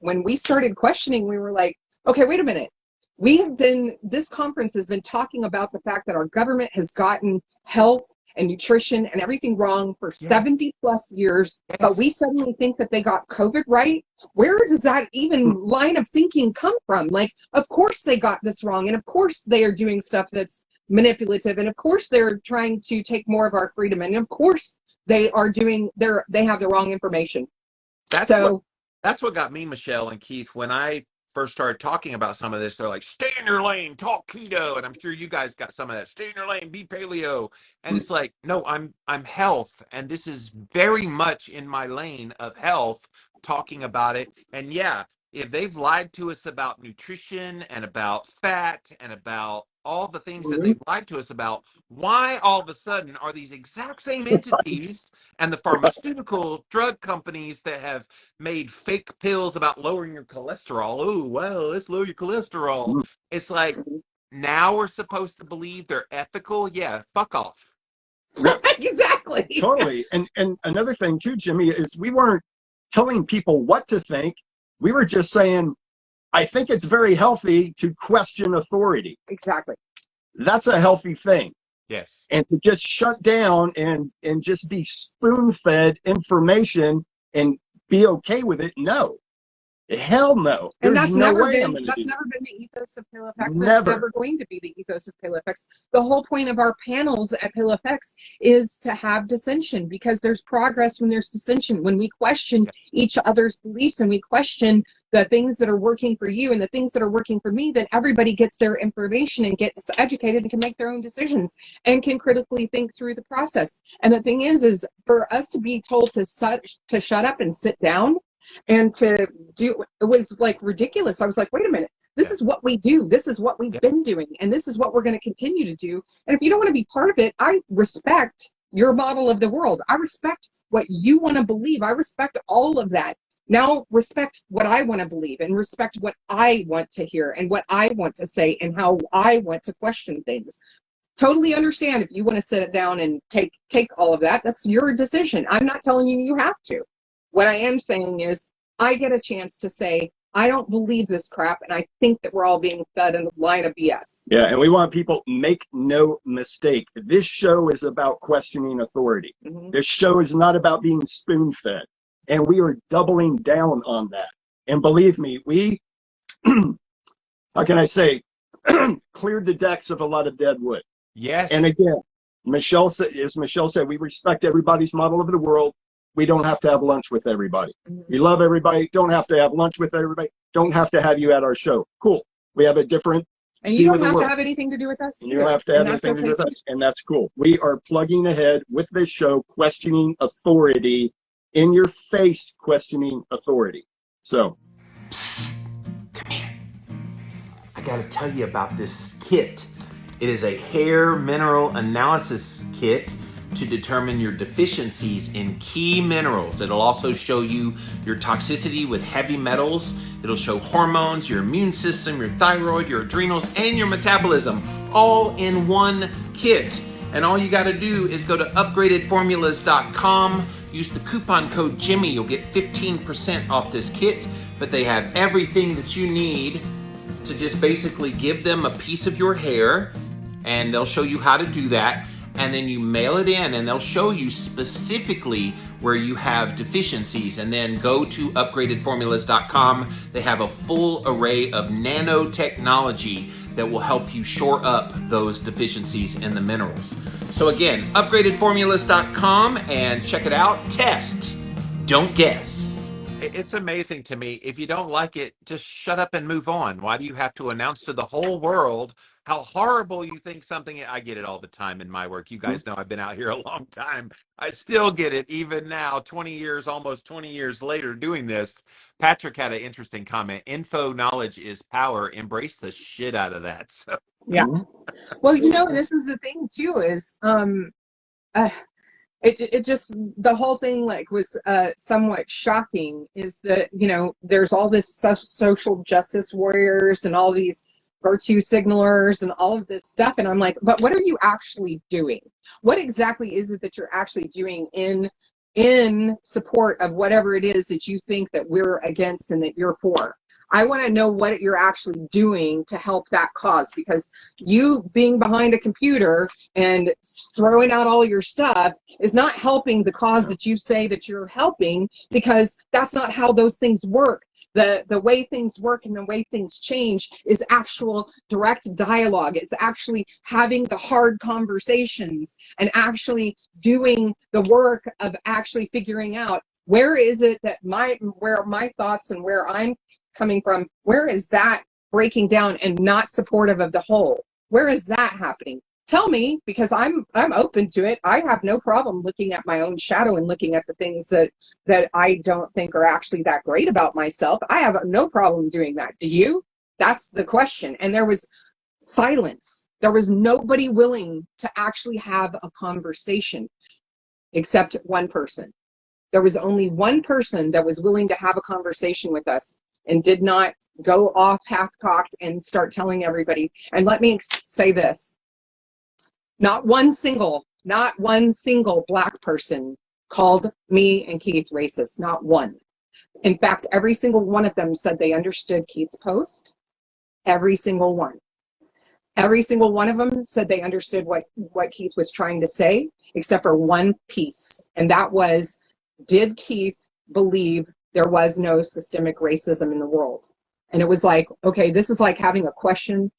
when we started questioning, we were like, okay, wait a minute. This conference has been talking about the fact that our government has gotten health and nutrition and everything wrong for 70 plus years, but we suddenly think that they got COVID right. Where does that even line of thinking come from? Like, of course they got this wrong, and of course they are doing stuff that's manipulative, and of course they're trying to take more of our freedom, and of course they have the wrong information. That's what got me, Michelle and Keith, when I first started talking about some of this. They're like, stay in your lane, talk keto. And I'm sure you guys got some of that. Stay in your lane, be paleo. And it's like, no, I'm health. And this is very much in my lane of health, talking about it. And yeah, if they've lied to us about nutrition and about fat and about all the things that they've lied to us about, why all of a sudden are these exact same entities and the pharmaceutical drug companies that have made fake pills about lowering your cholesterol? Oh, well, let's lower your cholesterol. It's like, now we're supposed to believe they're ethical? Yeah, fuck off. Exactly. Totally. And another thing too, Jimmy, is we weren't telling people what to think. We were just saying, I think it's very healthy to question authority. Exactly. That's a healthy thing. Yes. And to just shut down and just be spoon-fed information and be okay with it, no. Hell no. And There's that's no never way been I'm gonna do never been the ethos of PaleoFX. That's Never. never going to be the ethos of PaleoFX. The whole point of our panels at PaleoFX is to have dissension, because there's progress when there's dissension. When we question each other's beliefs and we question the things that are working for you and the things that are working for me, then everybody gets their information and gets educated and can make their own decisions and can critically think through the process. And the thing is for us to be told to shut up and sit down and to do, it was like ridiculous. I was like, wait a minute, this is what we do. This is what we've been doing. And this is what we're going to continue to do. And if you don't want to be part of it, I respect your model of the world. I respect what you want to believe. I respect all of that. Now respect what I want to believe and respect what I want to hear and what I want to say and how I want to question things. Totally understand if you want to sit it down and take all of that. That's your decision. I'm not telling you you have to. What I am saying is I get a chance to say, I don't believe this crap, and I think that we're all being fed a line of BS. Yeah, and we want people, make no mistake, this show is about questioning authority. This show is not about being spoon-fed, and we are doubling down on that. And believe me, we, how can I say, cleared the decks of a lot of dead wood. Yes. And again, as Michelle said, we respect everybody's model of the world. We don't have to have lunch with everybody. We love everybody. Don't have to have lunch with everybody. Don't have to have you at our show. Cool. We have a different And you don't have to have anything to do with us. And you don't have to have anything to do with us. And that's cool. We are plugging ahead with this show, questioning authority, in your face, questioning authority. So. Psst, come here. I got to tell you about this kit. It is a hair mineral analysis kit to determine your deficiencies in key minerals. It'll also show you your toxicity with heavy metals. It'll show hormones, your immune system, your thyroid, your adrenals, and your metabolism, all in one kit. And all you gotta do is go to upgradedformulas.com, use the coupon code Jimmy, you'll get 15% off this kit, but they have everything that you need to just basically give them a piece of your hair, and they'll show you how to do that. And then you mail it in and they'll show you specifically where you have deficiencies. And then go to upgradedformulas.com. They have a full array of nanotechnology that will help you shore up those deficiencies in the minerals. So again, upgradedformulas.com and check it out. Test, don't guess. It's amazing to me. If you don't like it, just shut up and move on. Why do you have to announce to the whole world how horrible you think something is? I get it all the time in my work. You guys know I've been out here a long time. I still get it even now, 20 years, almost 20 years later doing this. Patrick had an interesting comment. Info knowledge is power. Embrace the shit out of that. So. Yeah. Well, you know, this is the thing too, is it just, the whole thing like was somewhat shocking, is that, you know, there's all this social justice warriors and all these virtue signalers and all of this stuff, and I'm like, but what are you actually doing? What exactly is it that you're actually doing in in support of whatever it is that you think that we're against and that you're for. I want to know what you're actually doing to help that cause, because you being behind a computer and throwing out all your stuff is not helping the cause that you say that you're helping, because that's not how those things work. The way things work and the way things change is actual direct dialogue. It's actually having the hard conversations and actually doing the work of actually figuring out where is it that where my thoughts and where I'm coming from, where is that breaking down and not supportive of the whole? Where is that happening? Tell me, because I'm open to it. I have no problem looking at my own shadow and looking at the things that I don't think are actually that great about myself. I have no problem doing that. Do you? That's the question. And there was silence. There was nobody willing to actually have a conversation except one person. There was only one person that was willing to have a conversation with us and did not go off half-cocked and start telling everybody. And let me say this. Not one single Black person called me and Keith racist. Not one. In fact, every single one of them said they understood Keith's post. Every single one. Every single one of them said they understood what Keith was trying to say, except for one piece. And that was, did Keith believe there was no systemic racism in the world? And it was like, okay, this is like having a question,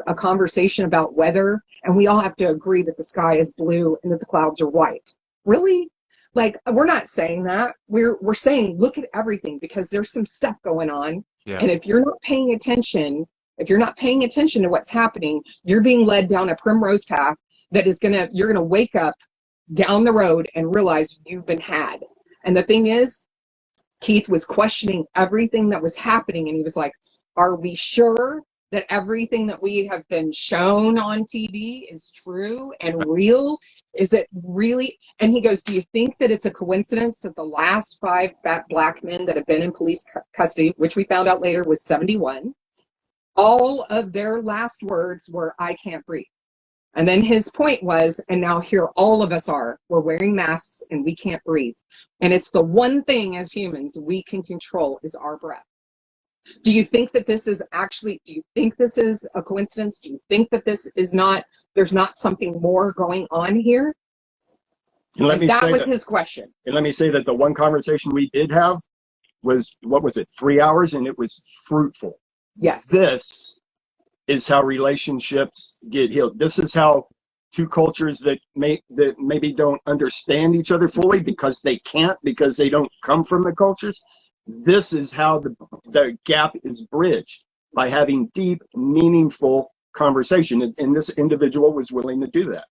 a conversation about weather, and we all have to agree that the sky is blue and that the clouds are white. Really? Like, we're not saying that. We're saying, look at everything, because there's some stuff going on. Yeah. And if you're not paying attention to what's happening, you're being led down a primrose path that is you're gonna wake up down the road and realize you've been had. And the thing is, Keith was questioning everything that was happening, and he was like, are we sure that everything that we have been shown on TV is true and real? Is it really? And he goes, do you think that it's a coincidence that the last 5 Black men that have been in police custody, which we found out later was 71, all of their last words were, I can't breathe. And then his point was, and now here all of us we're wearing masks and we can't breathe. And it's the one thing as humans we can control is our breath. Do you think that this is a coincidence? Do you think that there's not something more going on here? And that was his question. And let me say that the one conversation we did have was, 3 hours, and it was fruitful. Yes. This is how relationships get healed. This is how two cultures that maybe don't understand each other fully because they don't come from the cultures. This is how the gap is bridged, by having deep, meaningful conversation. And this individual was willing to do that.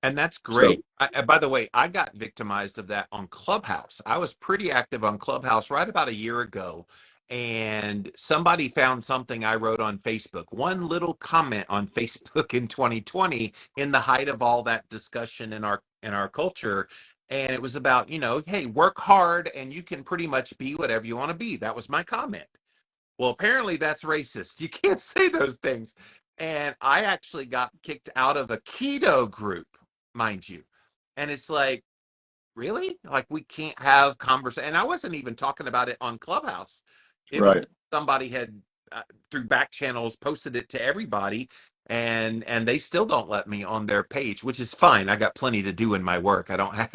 And that's great. So, by the way, I got victimized of that on Clubhouse. I was pretty active on Clubhouse right about a year ago. And somebody found something I wrote on Facebook, one little comment on Facebook in 2020, in the height of all that discussion in our culture. And it was about, hey, work hard and you can pretty much be whatever you want to be. That was my comment. Well, apparently that's racist. You can't say those things. And I actually got kicked out of a keto group, mind you. And it's like, really? Like, we can't have conversation. And I wasn't even talking about it on Clubhouse. It was somebody had through back channels posted it to everybody, and they still don't let me on their page, which is fine. I got plenty to do in my work. I don't have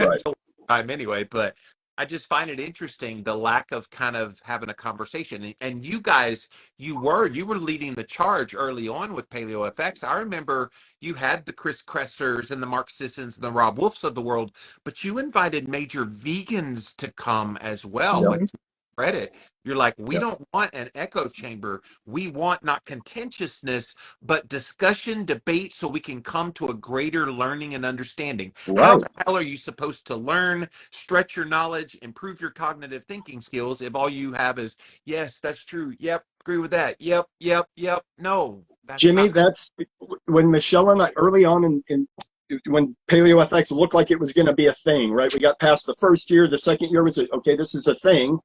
time anyway, but I just find it interesting, the lack of kind of having a conversation. And you guys, you were leading the charge early on with Paleo FX. I remember you had the Chris Kressers and the Mark Sissons and the Rob Wolfs of the world, but you invited major vegans to come as well. Yep. Credit. You're like, we don't want an echo chamber. We want not contentiousness, but discussion, debate, so we can come to a greater learning and understanding. Right. How the hell are you supposed to learn, stretch your knowledge, improve your cognitive thinking skills if all you have is, yes, that's true. Yep, agree with that. Yep. No. Jimmy, that's when Michelle and I, early on when Paleo FX looked like it was going to be a thing, right? We got past the first year. The second year was, okay, this is a thing.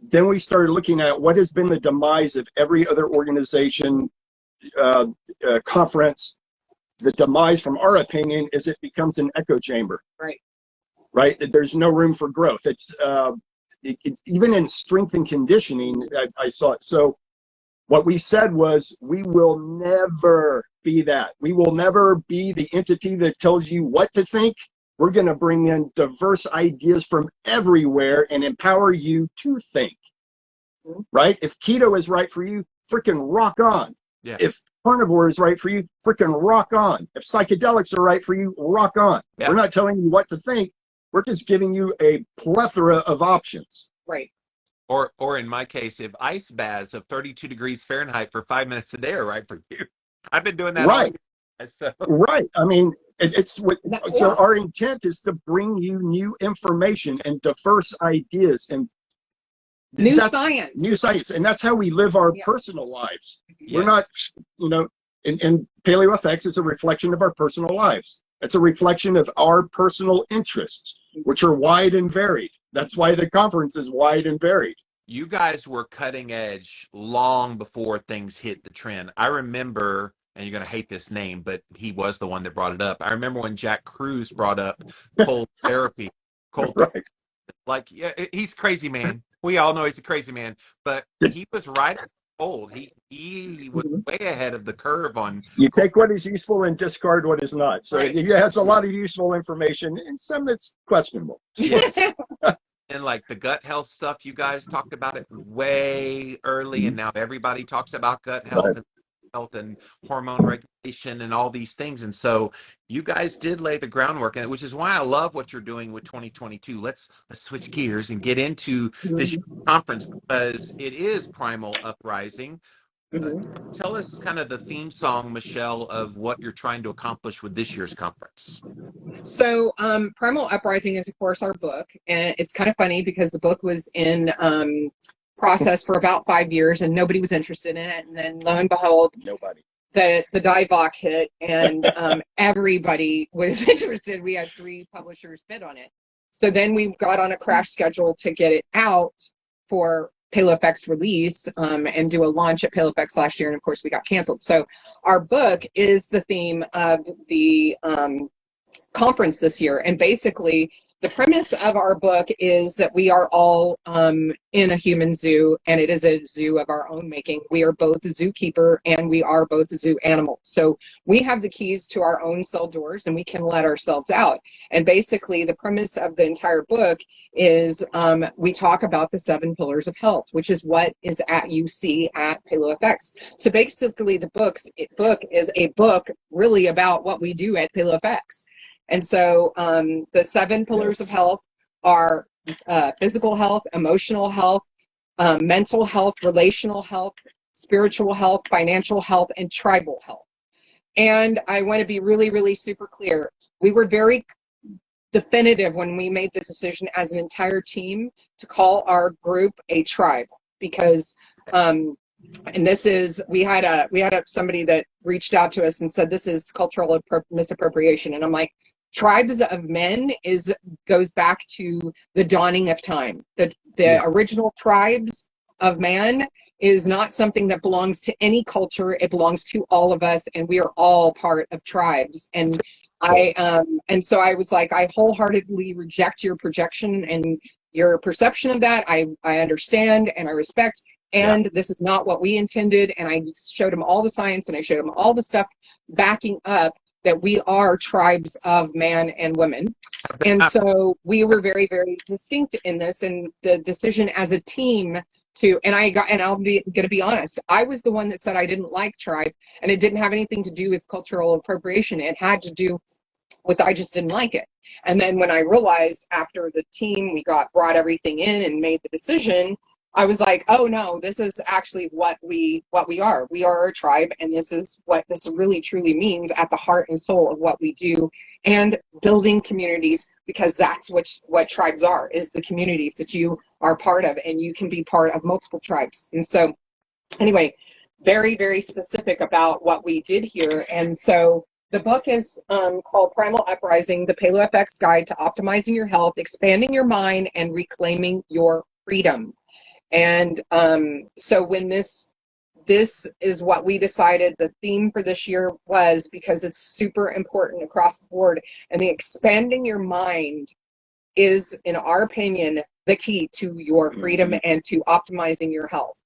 Then we started looking at what has been the demise of every other organization, conference. The demise, from our opinion, is it becomes an echo chamber. Right. right? There's no room for growth. It's even in strength and conditioning, I saw it. So what we said was, we will never be that. We will never be the entity that tells you what to think. We're going to bring in diverse ideas from everywhere and empower you to think, right? If keto is right for you, freaking rock on. Yeah. If carnivore is right for you, freaking rock on. If psychedelics are right for you, rock on. Yeah. We're not telling you what to think. We're just giving you a plethora of options. Right. Or in my case, if ice baths of 32 degrees Fahrenheit for 5 minutes a day are right for you. I've been doing that all Right. year, so. Right. I mean, so our intent is to bring you new information and diverse ideas and new science. And that's how we live our personal lives. We're not, in PaleoFX, it's a reflection of our personal lives. It's a reflection of our personal interests, which are wide and varied. That's why the conference is wide and varied. You guys were cutting edge long before things hit the trend. I remember, and you're going to hate this name, but he was the one that brought it up. I remember when Jack Cruz brought up cold therapy. Right. Like, yeah, he's crazy, man. We all know he's a crazy man, but he was right at old. He was way ahead of the curve on. You take what is useful and discard what is not. So It has a lot of useful information and some that's questionable. Yes. And like the gut health stuff, you guys talked about it way early, and now everybody talks about gut health and hormone regulation and all these things. And so you guys did lay the groundwork, and which is why I love what you're doing with 2022. Let's switch gears and get into this conference, because it is Primal Uprising. Tell us kind of the theme song, Michelle, of what you're trying to accomplish with this year's conference. So Primal Uprising is, of course, our book. And it's kind of funny because the book was in process for about 5 years and nobody was interested in it. And then lo and behold, the DIVOC hit and everybody was interested. We had 3 publishers bid on it. So then we got on a crash schedule to get it out for PaleoFX release and do a launch at PaleoFX last year, and of course we got canceled. So our book is the theme of the conference this year, and basically the premise of our book is that we are all in a human zoo, and it is a zoo of our own making. We are both a zookeeper and we are both a zoo animal. So we have the keys to our own cell doors and we can let ourselves out. And basically the premise of the entire book is we talk about the 7 pillars of health, which is what is you see at PaleoFX. So basically the book is a book really about what we do at PaleoFX. And so the 7 pillars of health are physical health, emotional health, mental health, relational health, spiritual health, financial health, and tribal health. And I want to be really, really super clear. We were very definitive when we made this decision as an entire team to call our group a tribe, because and this is, we had somebody that reached out to us and said this is cultural misappropriation, and I'm like, tribes of men goes back to the dawning of time. The original tribes of man is not something that belongs to any culture. It belongs to all of us, and we are all part of tribes. And so I was like, I wholeheartedly reject your projection and your perception of that. I understand and I respect, and this is not what we intended. And I showed him all the science and I showed him all the stuff backing up that we are tribes of man and women. And so we were very, very distinct in this, and the decision as a team and I'll be going to be honest, I was the one that said I didn't like tribe, and it didn't have anything to do with cultural appropriation. It had to do with, I just didn't like it. And then when I realized after the team, we brought everything in and made the decision, I was like, oh no, this is actually what we are. We are a tribe, and this is what this really truly means at the heart and soul of what we do, and building communities, because that's what tribes are, is the communities that you are part of, and you can be part of multiple tribes. And so anyway, very, very specific about what we did here. And so the book is called Primal Uprising, the PaleoFX Guide to Optimizing Your Health, Expanding Your Mind, and Reclaiming Your Freedom. And so when this is what we decided the theme for this year was, because it's super important across the board. And the expanding your mind is, in our opinion, the key to your freedom and to optimizing your health.